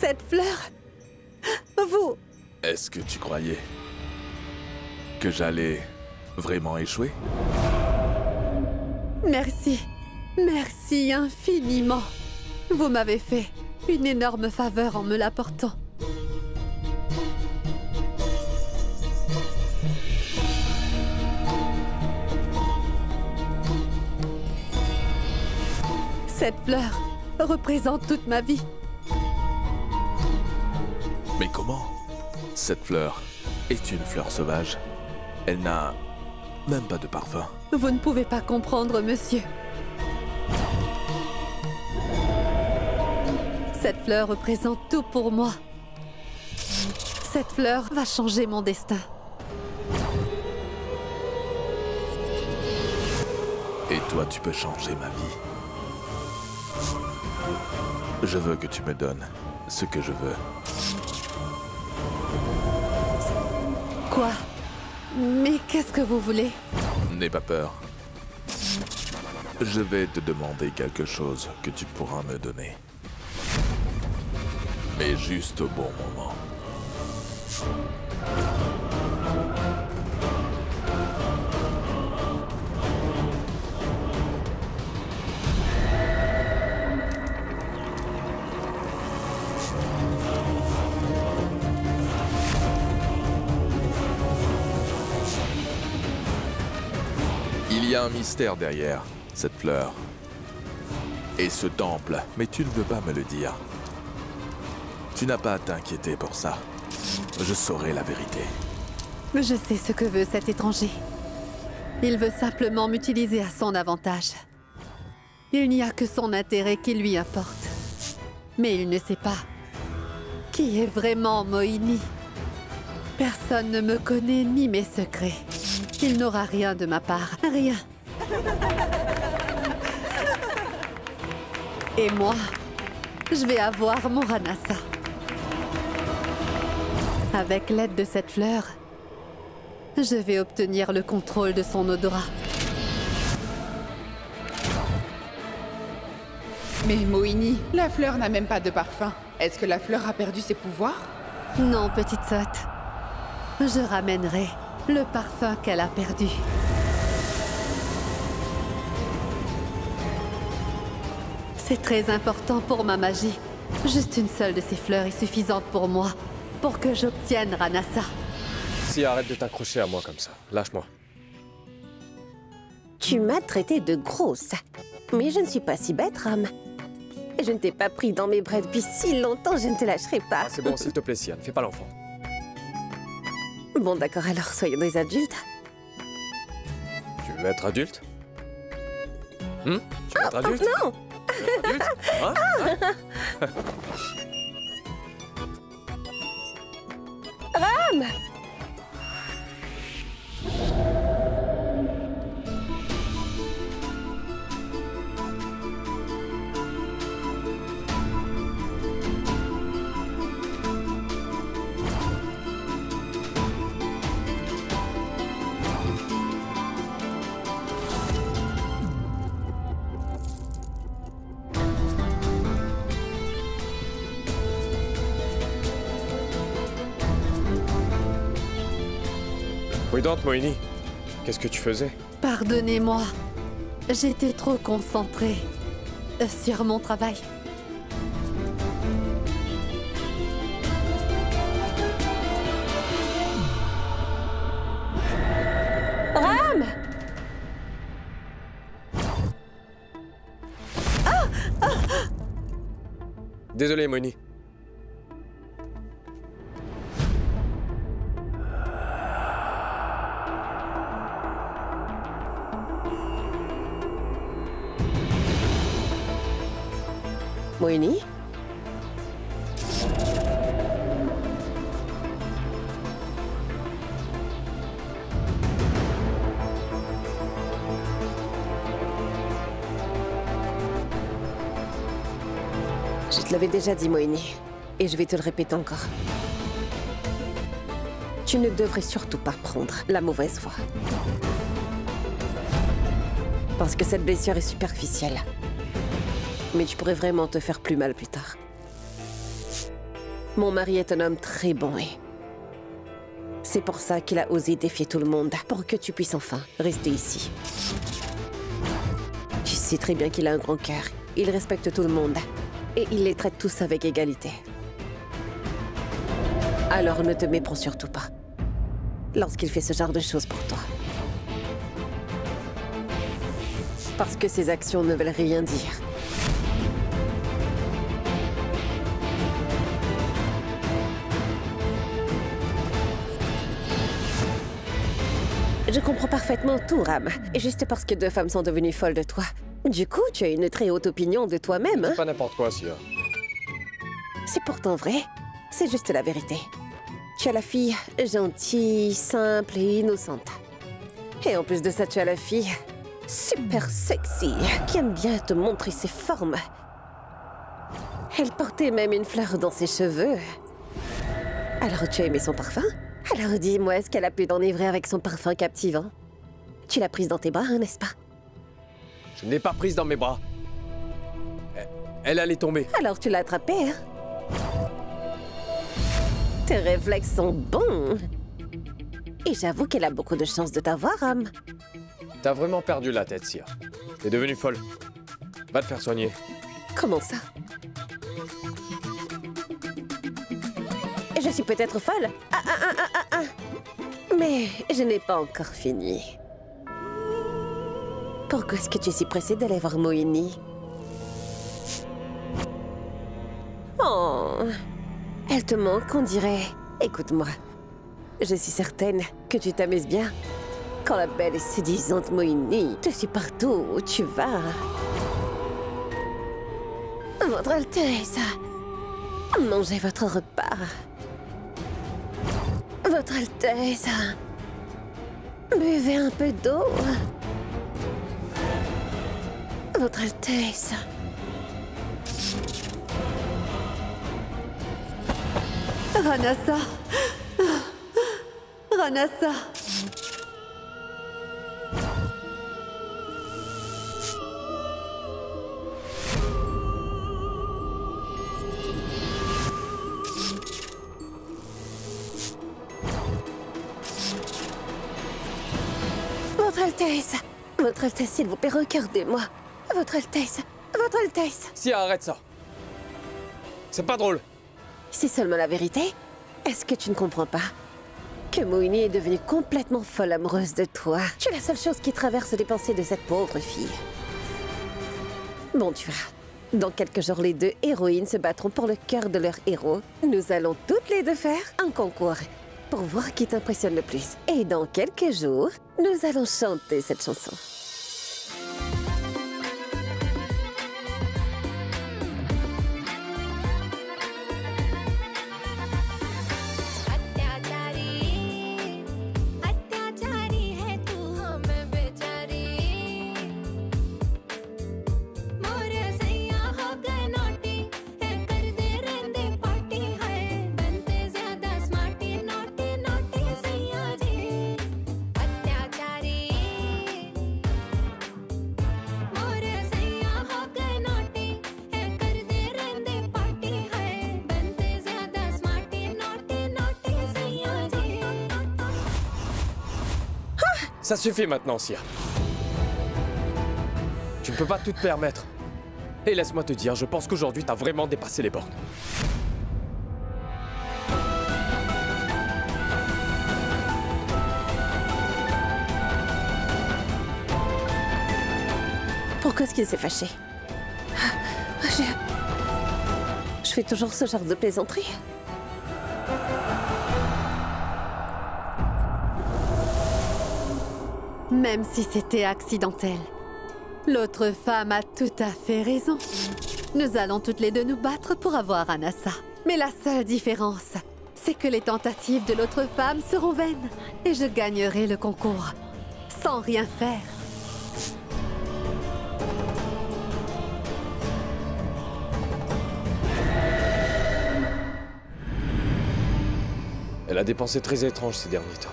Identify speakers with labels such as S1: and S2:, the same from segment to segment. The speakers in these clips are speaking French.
S1: Cette fleur... Vous...
S2: Est-ce que tu croyais que j'allais vraiment échouer?
S1: Merci. Merci infiniment. Vous m'avez fait une énorme faveur en me l'apportant. Cette fleur représente toute ma vie.
S2: Mais comment? Cette fleur est une fleur sauvage. Elle n'a même pas de parfum.
S1: Vous ne pouvez pas comprendre, monsieur. Cette fleur représente tout pour moi. Cette fleur va changer mon destin.
S2: Et toi, tu peux changer ma vie. Je veux que tu me donnes ce que je veux.
S1: Quoi? Mais qu'est-ce que vous voulez?
S2: N'aie pas peur. Je vais te demander quelque chose que tu pourras me donner. Mais juste au bon moment. Il y a un mystère derrière cette fleur. Et ce temple, mais tu ne veux pas me le dire. Tu n'as pas à t'inquiéter pour ça. Je saurai la vérité.
S1: Je sais ce que veut cet étranger. Il veut simplement m'utiliser à son avantage. Il n'y a que son intérêt qui lui importe. Mais il ne sait pas qui est vraiment Moini. Personne ne me connaît ni mes secrets. Il n'aura rien de ma part. Rien. Et moi, je vais avoir mon Ranasa. Avec l'aide de cette fleur, je vais obtenir le contrôle de son odorat.
S3: Mais Moini, la fleur n'a même pas de parfum. Est-ce que la fleur a perdu ses pouvoirs?
S1: Non, petite sotte. Je ramènerai le parfum qu'elle a perdu. C'est très important pour ma magie. Juste une seule de ces fleurs est suffisante pour moi, pour que j'obtienne Ranasa.
S4: Si, arrête de t'accrocher à moi comme ça. Lâche-moi.
S5: Tu m'as traité de grosse. Mais je ne suis pas si bête, Ram. Je ne t'ai pas pris dans mes bras depuis si longtemps, je ne te lâcherai pas.
S4: Ah, c'est bon, s'il te plaît, Sian, fais pas l'enfant.
S5: Bon, d'accord, alors soyons des adultes.
S4: Tu veux être adulte? Tu veux être adulte?
S5: Non!
S4: Adulte? Hein?
S5: Ram!
S4: Prudente, Moini. Qu'est-ce que tu faisais?
S1: Pardonnez-moi. J'étais trop concentrée sur mon travail.
S5: Ram!
S4: Désolé, Moini.
S5: Moini? Je te l'avais déjà dit, Moini, et je vais te le répéter encore. Tu ne devrais surtout pas prendre la mauvaise voie. Parce que cette blessure est superficielle. Mais tu pourrais vraiment te faire plus mal plus tard. Mon mari est un homme très bon et... c'est pour ça qu'il a osé défier tout le monde, pour que tu puisses enfin rester ici. Tu sais très bien qu'il a un grand cœur. Il respecte tout le monde. Et il les traite tous avec égalité. Alors ne te méprends surtout pas lorsqu'il fait ce genre de choses pour toi. Parce que ses actions ne veulent rien dire. Je comprends parfaitement tout, Ram. Et juste parce que deux femmes sont devenues folles de toi. Du coup, tu as une très haute opinion de toi-même, hein?
S4: C'est pas n'importe quoi, Sia.
S5: C'est pourtant vrai. C'est juste la vérité. Tu as la fille gentille, simple et innocente. Et en plus de ça, tu as la fille super sexy, qui aime bien te montrer ses formes. Elle portait même une fleur dans ses cheveux. Alors tu as aimé son parfum? Alors dis-moi, est-ce qu'elle a pu t'enivrer avec son parfum captivant? Tu l'as prise dans tes bras, n'est-ce pas?
S4: Je ne l'ai pas prise dans mes bras. Elle allait tomber.
S5: Alors tu l'as attrapée, hein? Tes réflexes sont bons. Et j'avoue qu'elle a beaucoup de chance de t'avoir, Ram.
S4: T'as vraiment perdu la tête, Sia. T'es devenue folle. Va te faire soigner.
S5: Comment ça? Je suis peut-être folle. Mais je n'ai pas encore fini. Pourquoi est-ce que tu es si pressée d'aller voir Mohini? Oh, elle te manque, on dirait. Écoute-moi, je suis certaine que tu t'amuses bien quand la belle et séduisante Mohini te suit partout où tu vas. Votre Altesse, mangez votre repas. Votre Altesse, buvez un peu d'eau. Votre Altesse.
S1: Ranasa. Ranasa.
S5: Votre Altesse, s'il vous plaît, regardez-moi. Votre Altesse, Votre Altesse.
S4: Sia, arrête ça. C'est pas drôle.
S5: C'est seulement la vérité. Est-ce que tu ne comprends pas que Mohini est devenue complètement folle amoureuse de toi? Tu es la seule chose qui traverse les pensées de cette pauvre fille. Bon, tu verras. Dans quelques jours, les deux héroïnes se battront pour le cœur de leur héros. Nous allons toutes les deux faire un concours pour voir qui t'impressionne le plus. Et dans quelques jours, nous allons chanter cette chanson.
S4: Ça suffit maintenant, Sia. Tu ne peux pas tout te permettre. Et laisse-moi te dire, je pense qu'aujourd'hui, t'as vraiment dépassé les bornes.
S5: Pourquoi est-ce qu'il s'est fâché? Je fais toujours ce genre de plaisanterie.
S1: Même si c'était accidentel, l'autre femme a tout à fait raison. Nous allons toutes les deux nous battre pour avoir Anasa. Mais la seule différence, c'est que les tentatives de l'autre femme seront vaines. Et je gagnerai le concours, sans rien faire.
S4: Elle a des pensées très étranges ces derniers temps.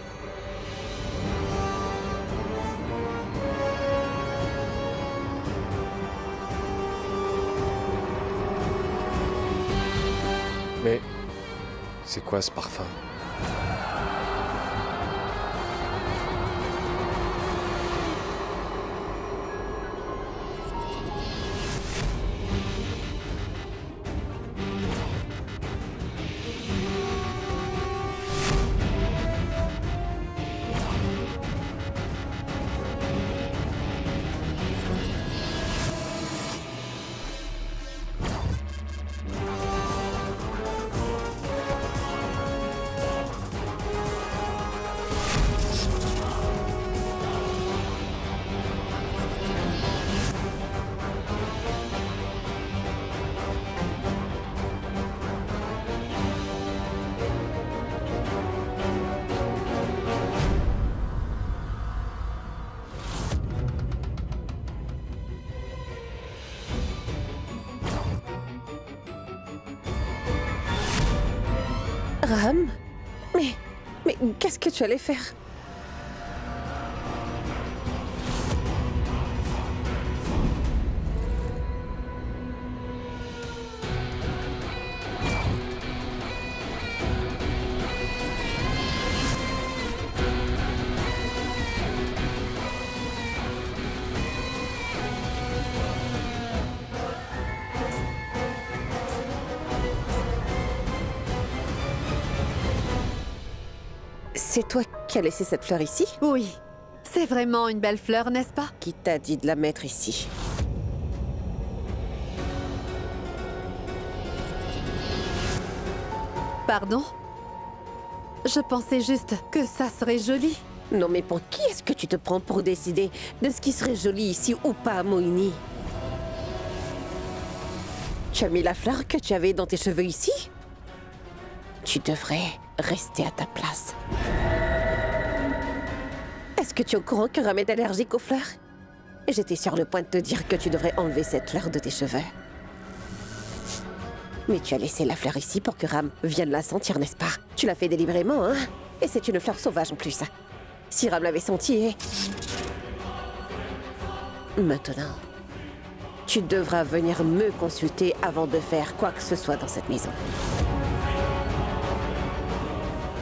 S4: Mais C'est quoi ce parfum?
S5: Ram? Mais qu'est-ce que tu allais faire? C'est toi qui as laissé cette fleur ici?
S1: Oui, c'est vraiment une belle fleur, n'est-ce pas?
S5: Qui t'a dit de la mettre ici?
S1: Pardon? Je pensais juste que ça serait joli.
S5: Non, mais pour qui est-ce que tu te prends pour décider de ce qui serait joli ici ou pas, Moini? Tu as mis la fleur que tu avais dans tes cheveux ici? Tu devrais rester à ta place. Est-ce que tu es au courant que Ram est allergique aux fleurs? J'étais sur le point de te dire que tu devrais enlever cette fleur de tes cheveux. Mais tu as laissé la fleur ici pour que Ram vienne la sentir, n'est-ce pas? Tu l'as fait délibérément, hein? Et c'est une fleur sauvage en plus. Si Ram l'avait sentie... Maintenant, tu devras venir me consulter avant de faire quoi que ce soit dans cette maison.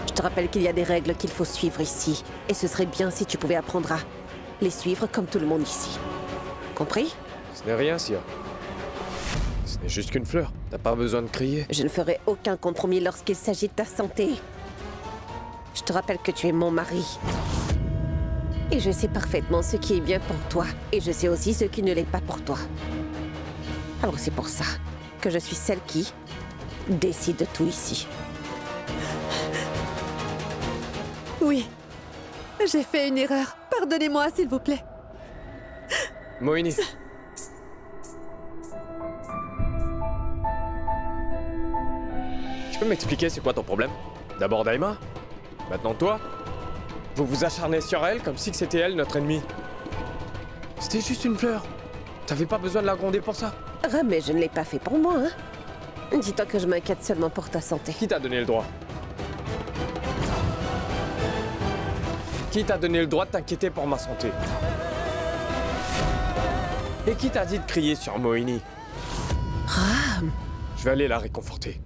S5: Je te rappelle qu'il y a des règles qu'il faut suivre ici. Et ce serait bien si tu pouvais apprendre à les suivre comme tout le monde ici. Compris?
S4: Ce n'est rien, Sia. Ce n'est juste qu'une fleur. T'as pas besoin de crier.
S5: Je ne ferai aucun compromis lorsqu'il s'agit de ta santé. Je te rappelle que tu es mon mari. Et je sais parfaitement ce qui est bien pour toi. Et je sais aussi ce qui ne l'est pas pour toi. Alors c'est pour ça que je suis celle qui décide de tout ici.
S1: Oui, j'ai fait une erreur. Pardonnez-moi, s'il vous plaît.
S4: Moini. Tu peux m'expliquer c'est quoi ton problème? D'abord Daima, maintenant toi. Vous vous acharnez sur elle comme si c'était elle notre ennemie. C'était juste une fleur. T'avais pas besoin de la gronder pour ça.
S5: Ah, mais je ne l'ai pas fait pour moi, hein. Dis-toi que je m'inquiète seulement pour ta santé.
S4: Qui t'a donné le droit? Qui t'a donné le droit de t'inquiéter pour ma santé? Et qui t'a dit de crier sur Moini?
S5: Ram!
S4: Je vais aller la réconforter.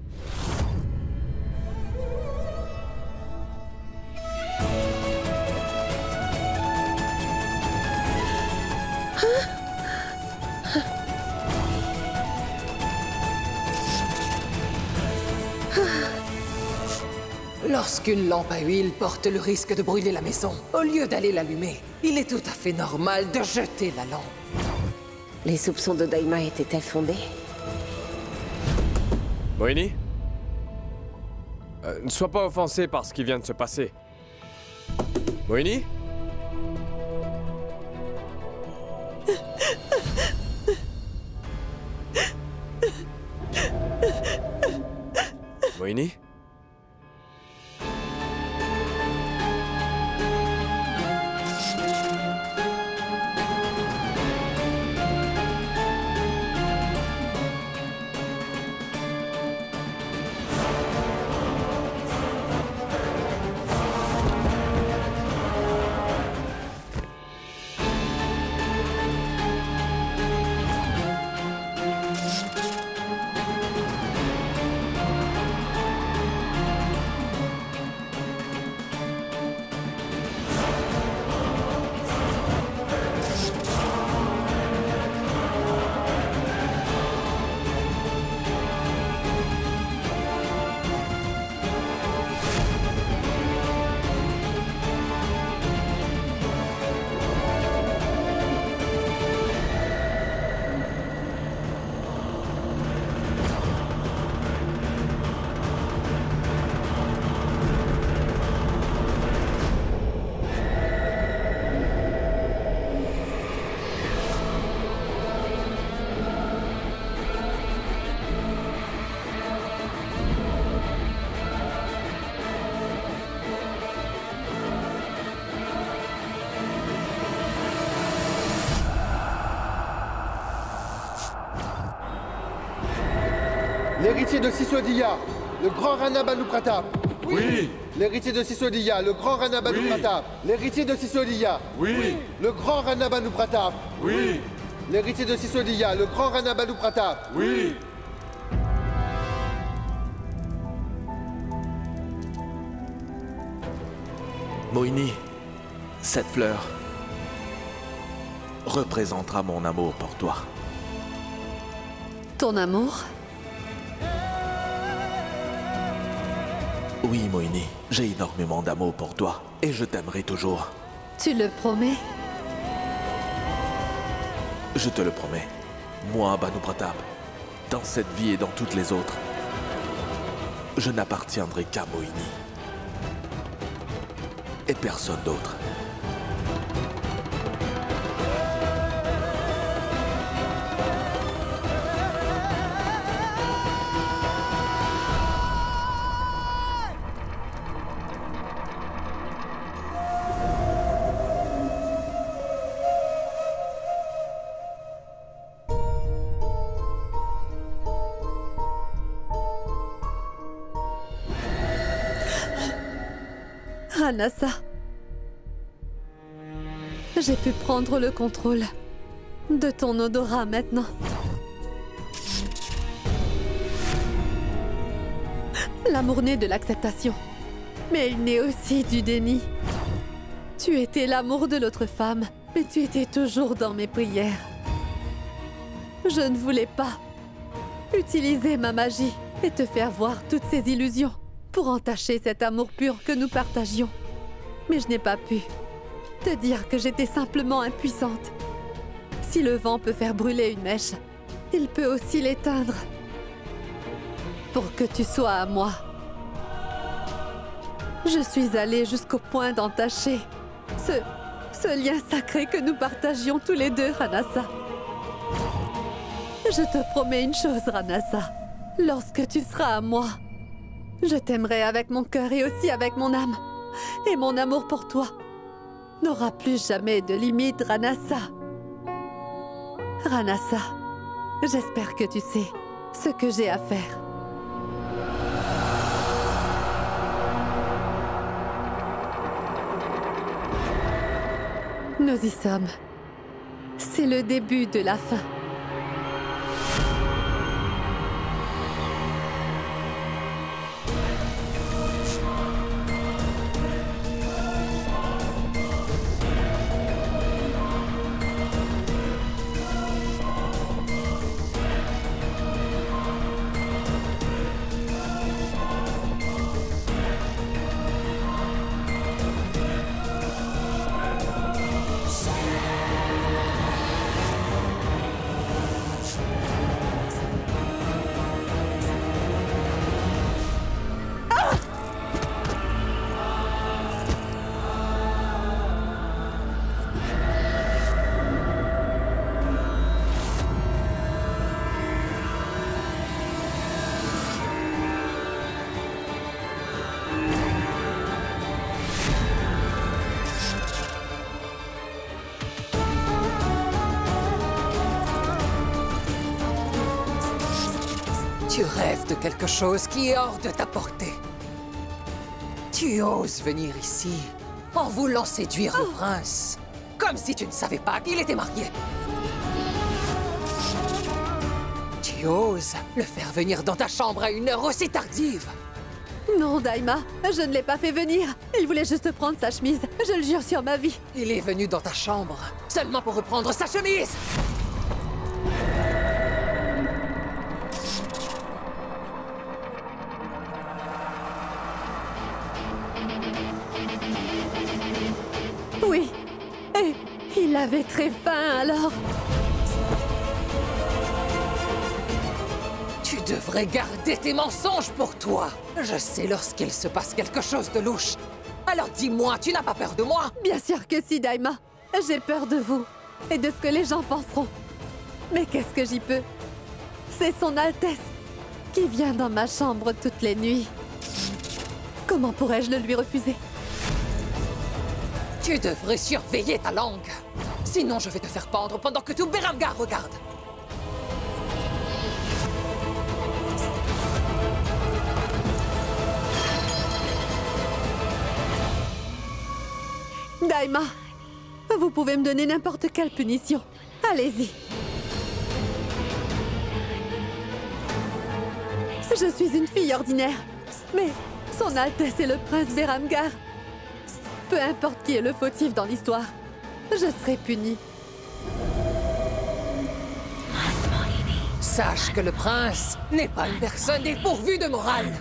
S6: Lorsqu'une lampe à huile porte le risque de brûler la maison, au lieu d'aller l'allumer, il est tout à fait normal de jeter la lampe.
S5: Les soupçons de Daima étaient-elles fondés?
S4: Moini? Ne sois pas offensé par ce qui vient de se passer. Moini? Moini?
S7: L'héritier de Sisodiya, le grand Rana Banu Pratap.
S2: Oui.
S7: L'héritier de Sisodiya, le grand Rana Banu
S2: Oui.
S7: Pratap. L'héritier de Sisodiya.
S2: Oui.
S7: Le grand Rana Banu Pratap.
S2: Oui.
S7: L'héritier de Sisodiya, le grand Rana Banu Pratap.
S2: Oui. Mohini, cette fleur représentera mon amour pour toi.
S1: Ton amour?
S2: Oui, Mohini, j'ai énormément d'amour pour toi et je t'aimerai toujours.
S1: Tu le promets?
S2: Je te le promets. Moi, Banu Pratap, dans cette vie et dans toutes les autres, je n'appartiendrai qu'à Mohini. Et personne d'autre.
S1: Ranasa. J'ai pu prendre le contrôle de ton odorat maintenant. L'amour naît de l'acceptation, mais il naît aussi du déni. Tu étais l'amour de l'autre femme, mais tu étais toujours dans mes prières. Je ne voulais pas utiliser ma magie et te faire voir toutes ces illusions pour entacher cet amour pur que nous partagions. Mais je n'ai pas pu te dire que j'étais simplement impuissante. Si le vent peut faire brûler une mèche, il peut aussi l'éteindre. Pour que tu sois à moi. Je suis allée jusqu'au point d'entacher ce lien sacré que nous partagions tous les deux, Ranasa. Je te promets une chose, Ranasa. Lorsque tu seras à moi, je t'aimerai avec mon cœur et aussi avec mon âme. Et mon amour pour toi n'aura plus jamais de limite, Ranasa. Ranasa, j'espère que tu sais ce que j'ai à faire. Nous y sommes. C'est le début de la fin.
S6: Tu rêves de quelque chose qui est hors de ta portée. Tu oses venir ici en voulant séduire le prince, comme si tu ne savais pas qu'il était marié. Tu oses le faire venir dans ta chambre à une heure aussi tardive.
S1: Non, Daima, je ne l'ai pas fait venir. Il voulait juste prendre sa chemise. Je le jure sur ma vie.
S6: Il est venu dans ta chambre seulement pour reprendre sa chemise.
S1: Oui. Et il avait très faim alors.
S6: Tu devrais garder tes mensonges pour toi. Je sais lorsqu'il se passe quelque chose de louche. Alors dis-moi, tu n'as pas peur de moi?
S1: Bien sûr que si, Daima. J'ai peur de vous et de ce que les gens penseront. Mais qu'est-ce que j'y peux? C'est son Altesse qui vient dans ma chambre toutes les nuits. Comment pourrais-je le lui refuser?
S6: Tu devrais surveiller ta langue. Sinon, je vais te faire pendre pendant que tout Beramgar regarde.
S1: Daima, vous pouvez me donner n'importe quelle punition. Allez-y. Je suis une fille ordinaire, mais son Altesse est le prince Beramgar. Peu importe qui est le fautif dans l'histoire, je serai punie.
S6: Sache que le prince n'est pas une personne dépourvue de morale.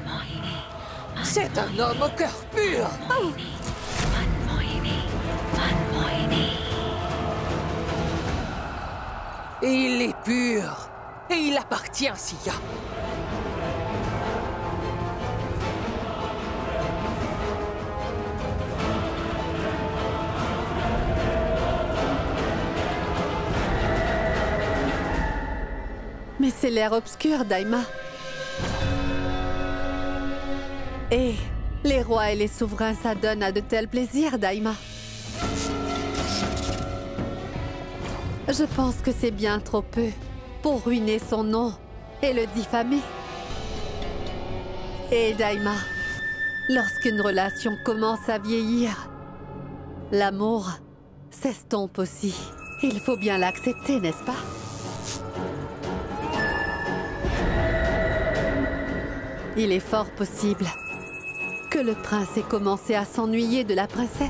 S6: C'est un homme au cœur pur. Oh. Et il est pur. Et il appartient à Sia.
S1: Mais c'est l'air obscur, Daima. Et les rois et les souverains s'adonnent à de tels plaisirs, Daima. Je pense que c'est bien trop peu pour ruiner son nom et le diffamer. Et Daima, lorsqu'une relation commence à vieillir, l'amour s'estompe aussi. Il faut bien l'accepter, n'est-ce pas? Il est fort possible que le prince ait commencé à s'ennuyer de la princesse.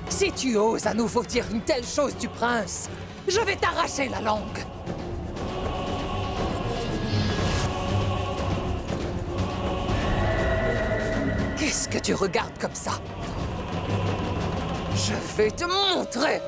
S6: Si tu oses à nouveau dire une telle chose du prince, je vais t'arracher la langue. Qu'est-ce que tu regardes comme ça? Je vais te montrer!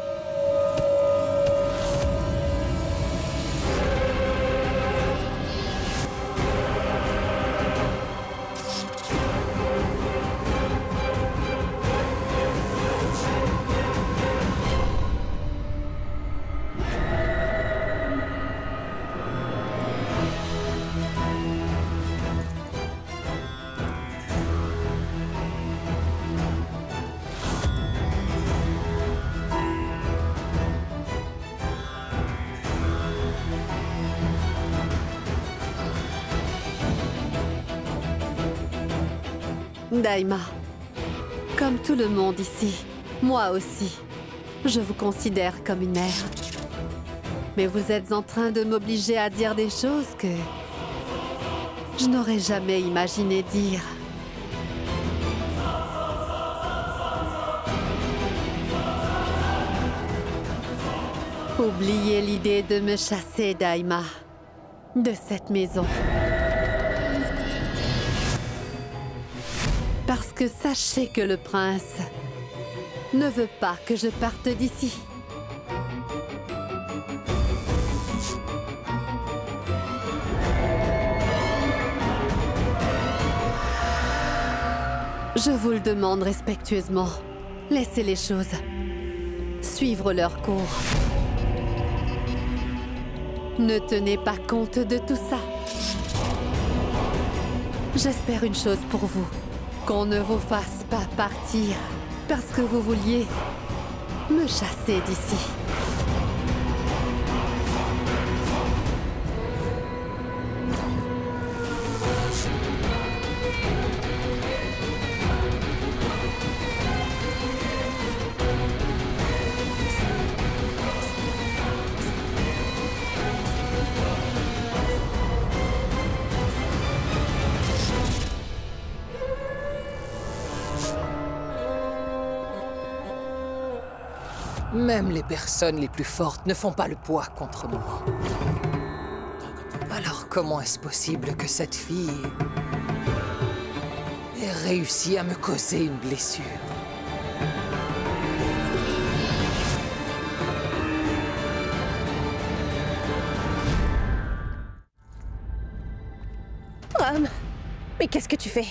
S1: Daima, comme tout le monde ici, moi aussi, je vous considère comme une mère. Mais vous êtes en train de m'obliger à dire des choses que je n'aurais jamais imaginé dire. Oubliez l'idée de me chasser, Daima, de cette maison. Parce que sachez que le prince ne veut pas que je parte d'ici. Je vous le demande respectueusement. Laissez les choses suivre leur cours. Ne tenez pas compte de tout ça. J'espère une chose pour vous. Qu'on ne vous fasse pas partir parce que vous vouliez me chasser d'ici.
S6: Même les personnes les plus fortes ne font pas le poids contre moi. Alors comment est-ce possible que cette fille ait réussi à me causer une blessure?
S5: Ram, mais qu'est-ce que tu fais?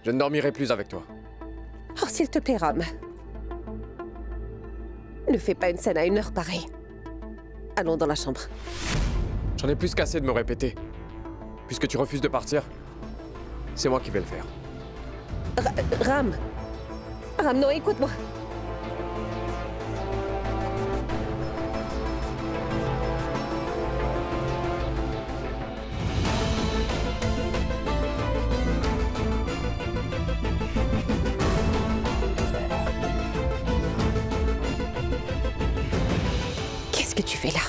S4: Je ne dormirai plus avec toi.
S5: Oh, s'il te plaît, Ram. Ne fais pas une scène à une heure pareille. Allons dans la chambre.
S4: J'en ai plus qu'assez de me répéter. Puisque tu refuses de partir, c'est moi qui vais le faire.
S5: Ram, Non, écoute-moi. Qu'est-ce que tu fais là?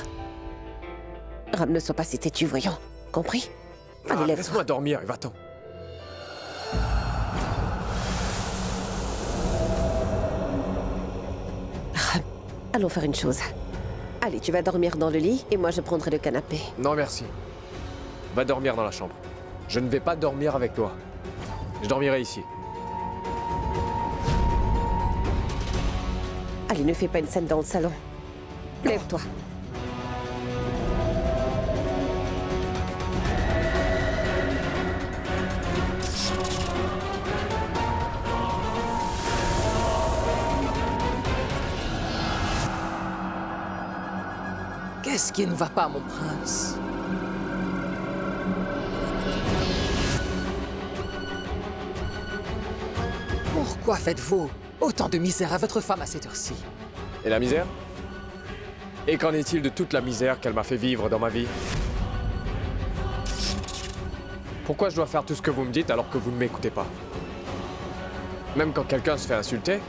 S5: Ram, ne sois pas si têtu, voyons. Compris? Allez, lève-toi.
S4: Laisse-moi dormir et va-t'en.
S5: Allons faire une chose. Allez, tu vas dormir dans le lit et moi je prendrai le canapé.
S4: Non, merci. Va dormir dans la chambre. Je ne vais pas dormir avec toi. Je dormirai ici.
S5: Allez, ne fais pas une scène dans le salon. Lève-toi.
S6: Qu'est-ce qui ne va pas, mon prince? Pourquoi faites-vous autant de misère à votre femme à cette heure-ci?
S4: Et la misère? Et qu'en est-il de toute la misère qu'elle m'a fait vivre dans ma vie? Pourquoi je dois faire tout ce que vous me dites alors que vous ne m'écoutez pas? Même quand quelqu'un se fait insulter,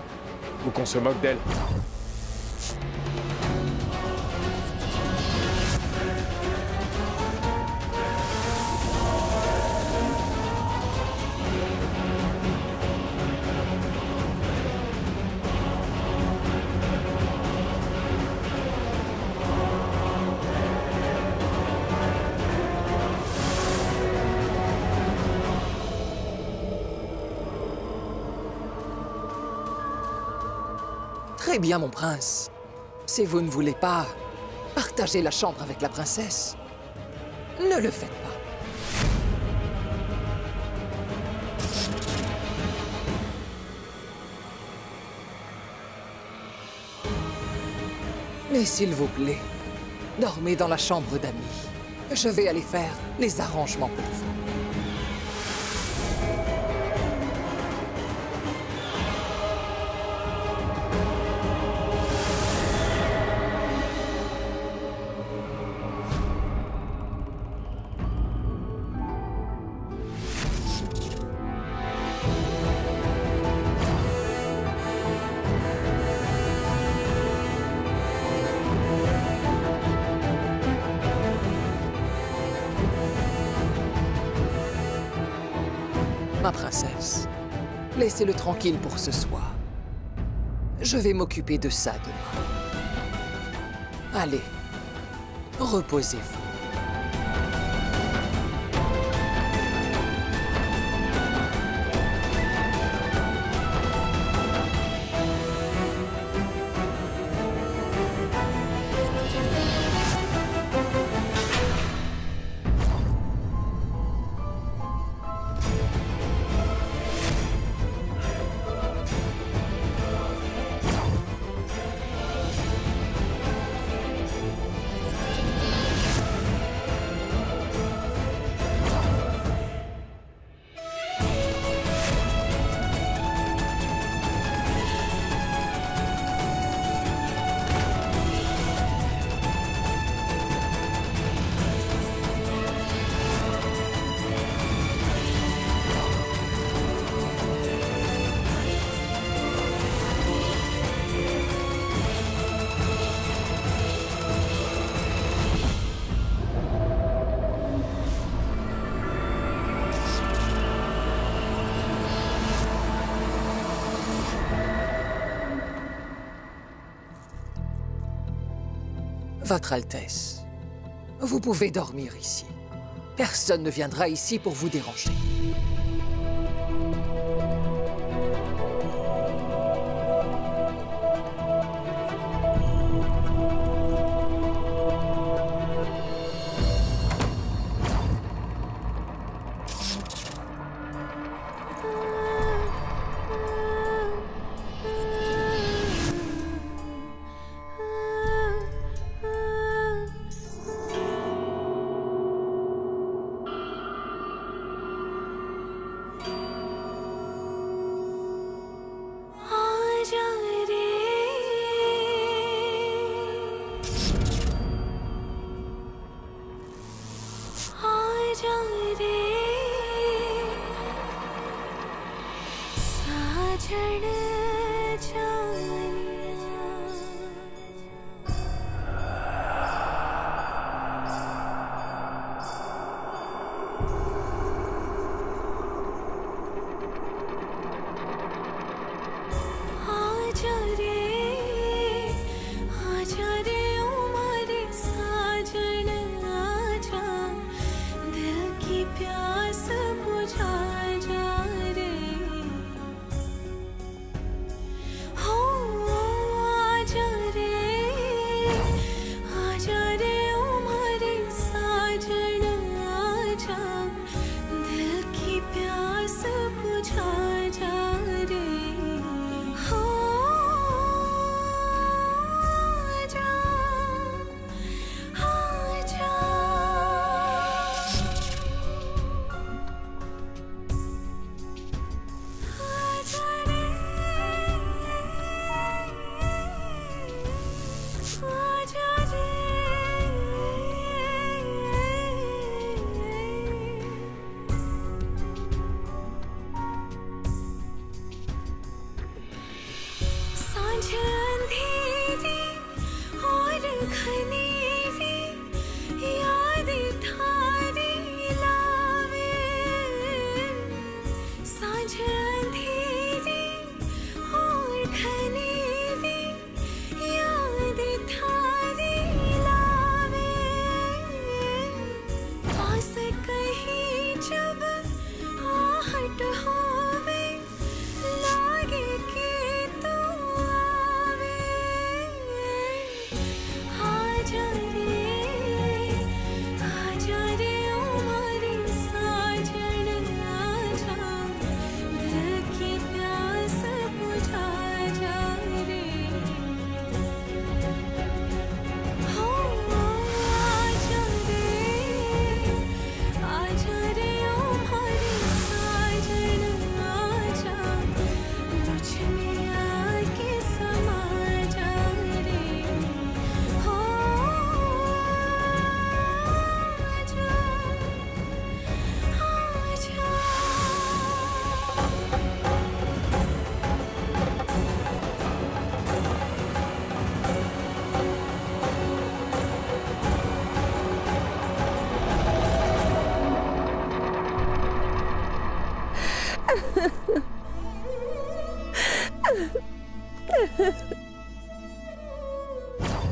S4: ou qu'on se moque d'elle.
S6: Très bien, mon prince. Si vous ne voulez pas partager la chambre avec la princesse, ne le faites pas. Mais s'il vous plaît, dormez dans la chambre d'amis. Je vais aller faire les arrangements pour vous. Ma princesse, laissez-le tranquille pour ce soir. Je vais m'occuper de ça demain. Allez, reposez-vous. Votre Altesse, vous pouvez dormir ici. Personne ne viendra ici pour vous déranger.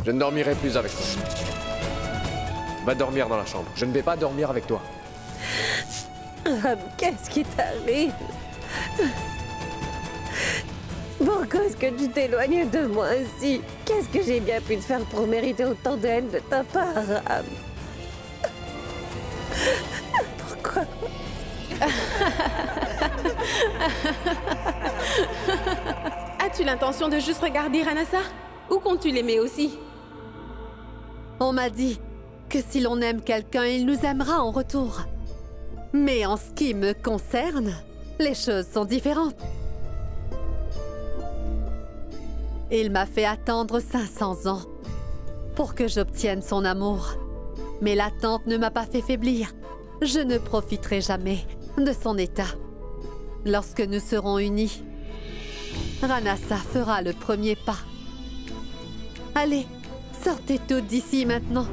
S4: Je ne dormirai plus avec toi. Va dormir dans la chambre. Je ne vais pas dormir avec toi.
S5: Qu'est-ce qui t'arrive? Pourquoi est-ce que tu t'éloignes de moi ainsi? Qu'est-ce que j'ai bien pu te faire pour mériter autant de haine de ta part, Ram? Pourquoi?
S8: As-tu l'intention de juste regarder Ranasa? Ou comptes-tu l'aimer aussi?
S1: On m'a dit que si l'on aime quelqu'un, il nous aimera en retour. Mais en ce qui me concerne, les choses sont différentes. Il m'a fait attendre 500 ans pour que j'obtienne son amour. Mais l'attente ne m'a pas fait faiblir. Je ne profiterai jamais de son état. Lorsque nous serons unis, Ranasa fera le premier pas. Allez, sortez toutes d'ici maintenant.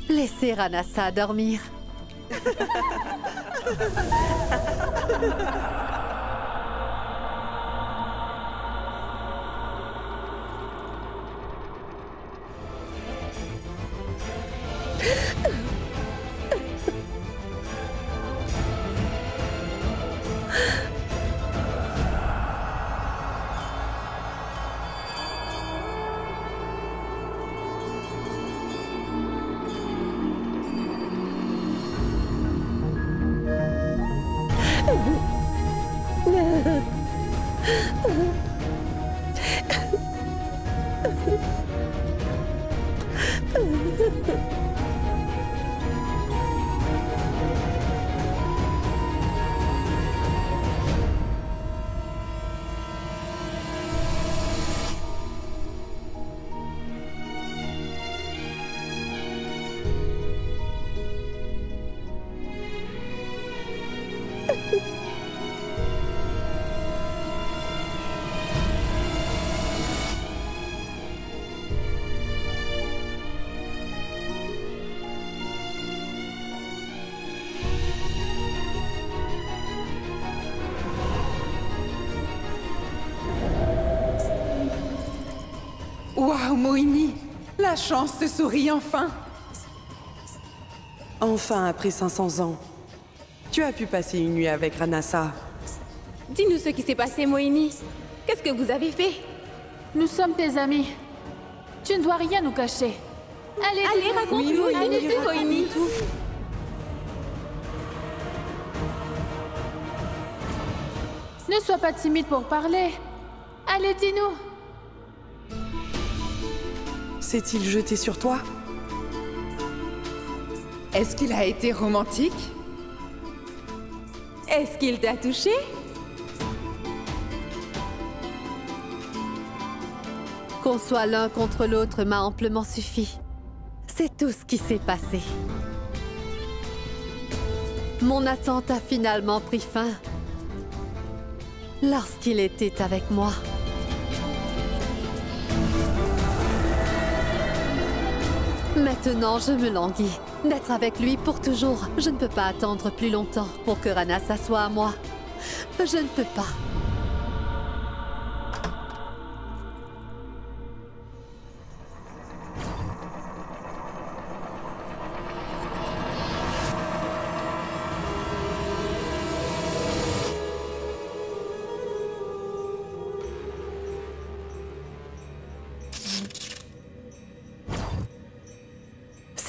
S1: Laissez Ranasa dormir.
S3: Waouh, Moini! La chance te sourit enfin!
S9: Enfin, après 500 ans, tu as pu passer une nuit avec Ranasa.
S8: Dis-nous ce qui s'est passé, Moini. Qu'est-ce que vous avez fait?
S10: Nous sommes tes amis. Tu ne dois rien nous cacher.
S8: Allez, raconte-nous, dis-nous, Moini.
S10: Ne sois pas timide pour parler. Allez, dis-nous.
S9: S'est-il jeté sur toi?
S3: Est-ce qu'il a été romantique?
S8: Est-ce qu'il t'a touché?
S1: Qu'on soit l'un contre l'autre m'a amplement suffi. C'est tout ce qui s'est passé. Mon attente a finalement pris fin lorsqu'il était avec moi. Maintenant, je me languis d'être avec lui pour toujours. Je ne peux pas attendre plus longtemps pour que Ranasa soit à moi. Je ne peux pas.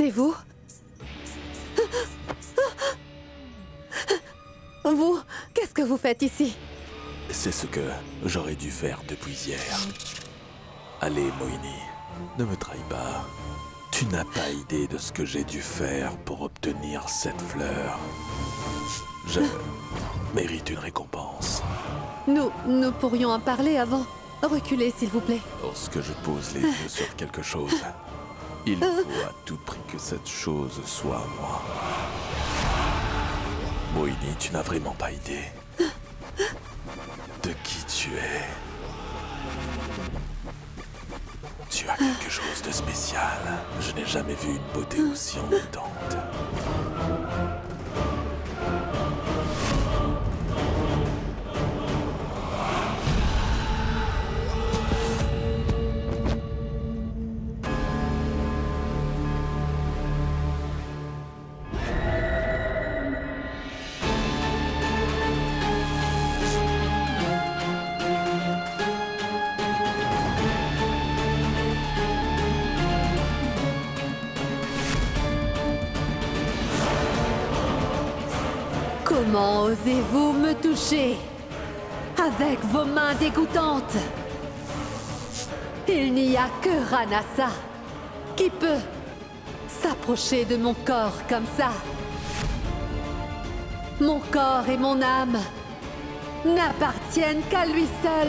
S1: C'est vous? Vous, qu'est-ce que vous faites ici?
S2: C'est ce que j'aurais dû faire depuis hier. Allez, Moini, ne me trahis pas. Tu n'as pas idée de ce que j'ai dû faire pour obtenir cette fleur. Je mérite une récompense.
S1: Nous pourrions en parler avant. Reculez, s'il vous plaît.
S2: Lorsque je pose les yeux sur quelque chose, il faut à tout prix que cette chose soit à moi. Moini, tu n'as vraiment pas idée de qui tu es. Tu as quelque chose de spécial. Je n'ai jamais vu une beauté aussi embêtante.
S1: Comment osez-vous me toucher avec vos mains dégoûtantes? Il n'y a que Ranasa qui peut s'approcher de mon corps comme ça. Mon corps et mon âme n'appartiennent qu'à lui seul.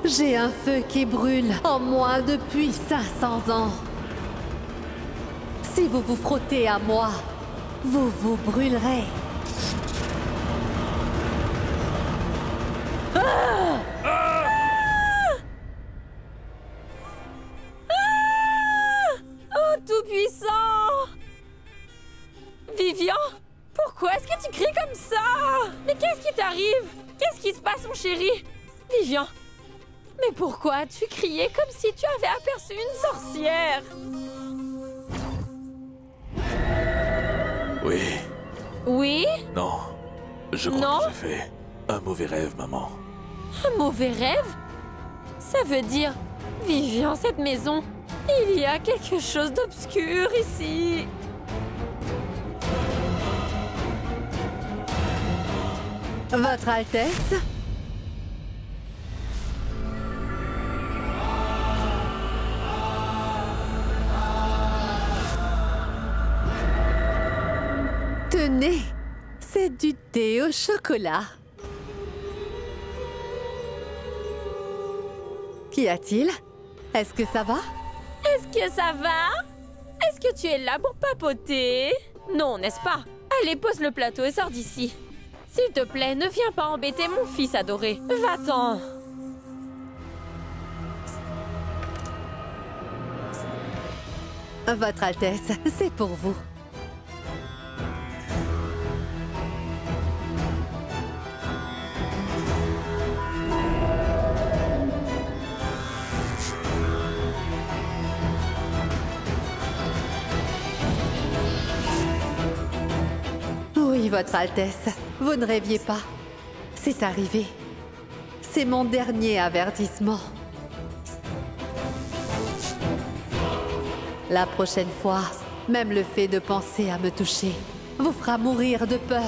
S1: J'ai un feu qui brûle en moi depuis 500 ans. Si vous vous frottez à moi, vous vous brûlerez. Ah! Ah!
S11: Ah! Oh, tout-puissant! Vivian? Pourquoi est-ce que tu cries comme ça? Mais qu'est-ce qui t'arrive? Qu'est-ce qui se passe, mon chéri? Vivian? Mais pourquoi tu criais comme si tu avais aperçu une sorcière?
S2: Oui.
S11: Oui?
S2: Non. Je crois que j'ai fait un mauvais rêve, maman.
S11: Un mauvais rêve? Ça veut dire... Vivian, cette maison, il y a quelque chose d'obscur ici.
S1: Votre Altesse? Tenez, c'est du thé au chocolat. Qu'y a-t-il? Est-ce que ça va?
S11: Est-ce que ça va? Est-ce que tu es là pour papoter? Non, n'est-ce pas? Allez, pose le plateau et sors d'ici. S'il te plaît, ne viens pas embêter mon fils adoré. Va-t'en.
S1: Votre Altesse, c'est pour vous. Oui, Votre Altesse, vous ne rêviez pas. C'est arrivé. C'est mon dernier avertissement. La prochaine fois, même le fait de penser à me toucher vous fera mourir de peur.